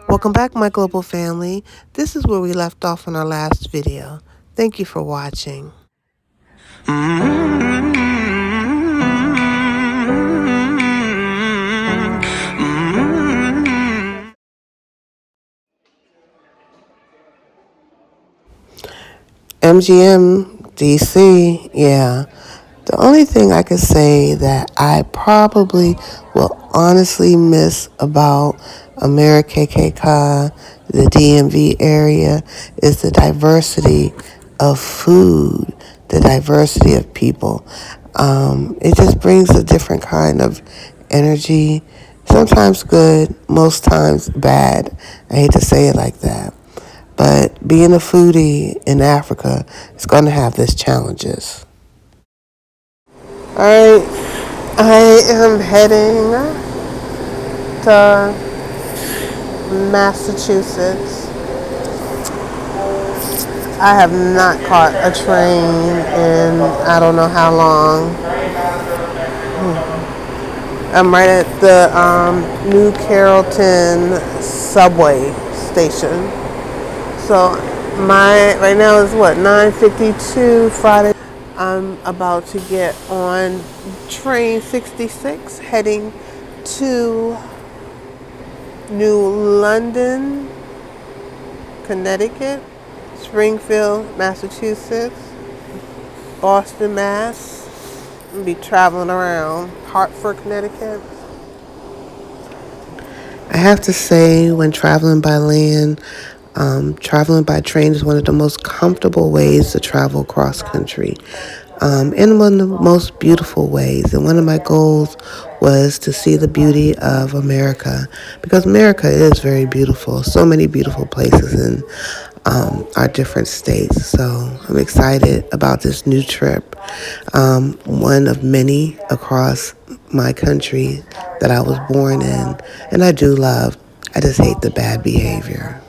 Welcome back, my global family. This is where we left off in our last video. Thank you for watching. MGM, DC, yeah. The only thing I could say that I probably will honestly miss about America, the DMV area, is the diversity of food, the diversity of people. It just brings a different kind of energy, sometimes good, most times bad. I hate to say it like that. But being a foodie in Africa is going to have its challenges. All right, I am heading to Massachusetts. I have not caught a train in I don't know how long. I'm right at the New Carrollton subway station. So my right now is what, 9:52 Friday. I'm about to get on train 66 heading to New London, Connecticut, Springfield, Massachusetts, Boston, Mass. I'll be traveling around Hartford, Connecticut. I have to say, when traveling by land, traveling by train is one of the most comfortable ways to travel cross country. And one of the most beautiful ways. And one of my goals was to see the beauty of America, because America is very beautiful. So many beautiful places in our different states. So I'm excited about this new trip. One of many across my country that I was born in, and I do love. I just hate the bad behavior.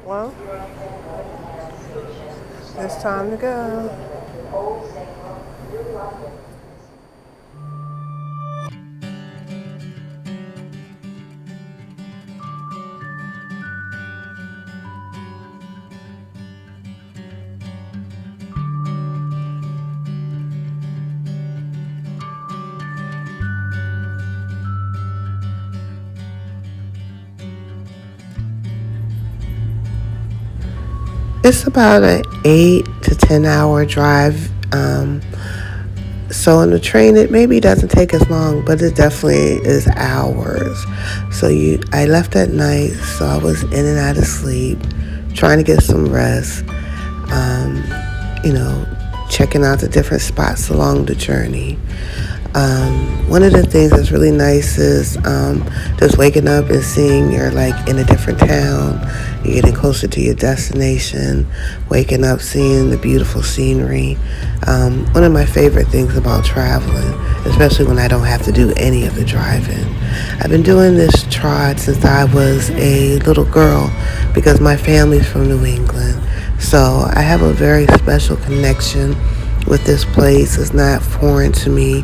Well, it's time to go. It's about an 8 to 10 hour drive. So on the train, it maybe doesn't take as long, but it definitely is hours. I left at night, so I was in and out of sleep, trying to get some rest. Um, you know, checking out the different spots along the journey. One of the things that's really nice is just waking up and seeing you're like in a different town. You're getting closer to your destination. Waking up, seeing the beautiful scenery. One of my favorite things about traveling, especially when I don't have to do any of the driving. I've been doing this trot since I was a little girl because my family's from New England. So I have a very special connection with this place. It's not foreign to me.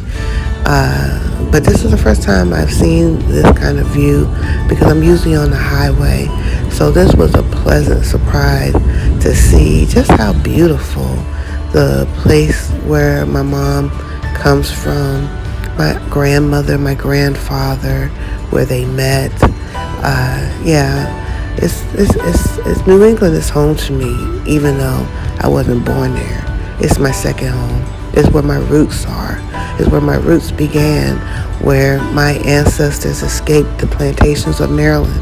But this is the first time I've seen this kind of view because I'm usually on the highway. So this was a pleasant surprise to see just how beautiful the place where my mom comes from, my grandmother, my grandfather, where they met. It's New England is home to me, even though I wasn't born there. It's my second home. It's where my roots are. It's where my roots began, where my ancestors escaped the plantations of Maryland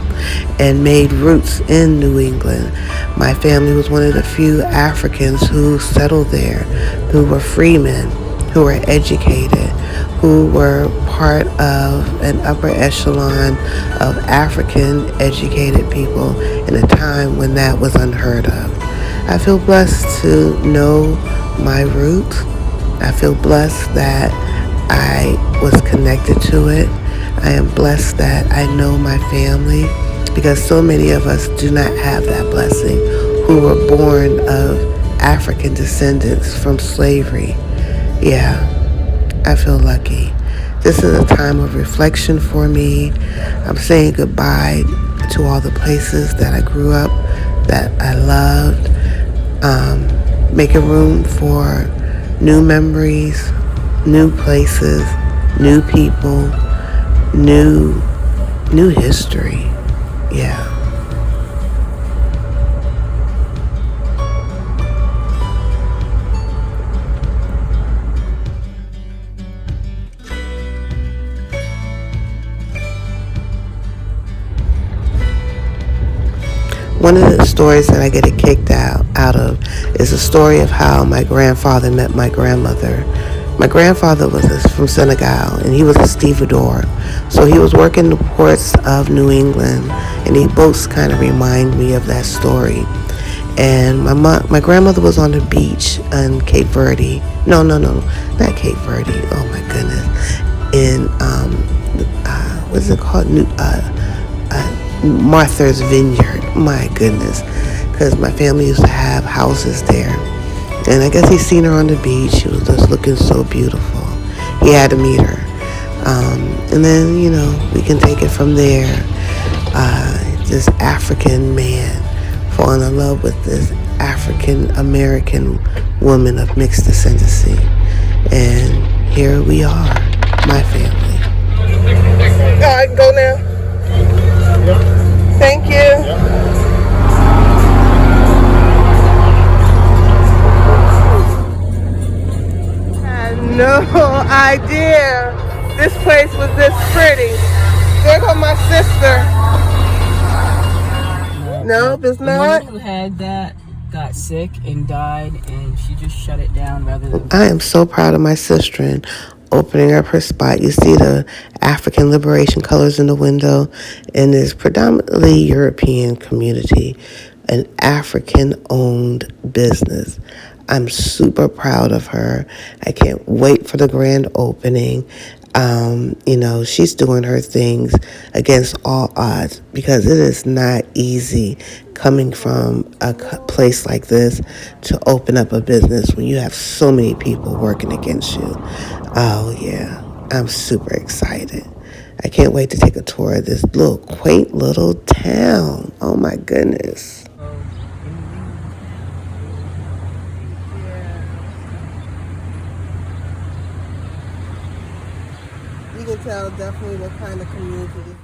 and made roots in New England. My family was one of the few Africans who settled there, who were freemen, who were educated, who were part of an upper echelon of African educated people in a time when that was unheard of. I feel blessed to know my roots. I feel blessed that I was connected to it. I am blessed that I know my family, because so many of us do not have that blessing, who were born of African descendants from slavery. Yeah, I feel lucky. This is a time of reflection for me. I'm saying goodbye to all the places that I grew up, that I loved, making room for new memories, new places, new people, new new history. Yeah. One of the stories that I get a kicked out of is a story of how my grandfather met my grandmother. My grandfather was from Senegal, and he was a stevedore. So he was working the ports of New England, and he both kind of remind me of that story. And my grandmother was on the beach in Cape Verde. No, not Cape Verde. Oh my goodness. In what's it called? Martha's Vineyard. My goodness, because my family used to have houses there. And I guess he seen her on the beach. She was just looking so beautiful. He had to meet her. And then, we can take it from there. This African man falling in love with this African American woman of mixed descendancy. And here we are, my family. Oh, I can go now? Thank you. Had no idea this place was this pretty. There go my sister. No, it's The not. woman who had that got sick and died, and she just shut it down rather than. I am so proud of my sister in opening up her spot. You see the African liberation colors in the window, and it's predominantly European community, an African-owned business. I'm super proud of her. I can't wait for the grand opening. She's doing her things against all odds because it is not easy coming from a place like this to open up a business when you have so many people working against you. Oh, yeah. I'm super excited. I can't wait to take a tour of this little quaint little town. Oh, my goodness. You can tell definitely what kind of community.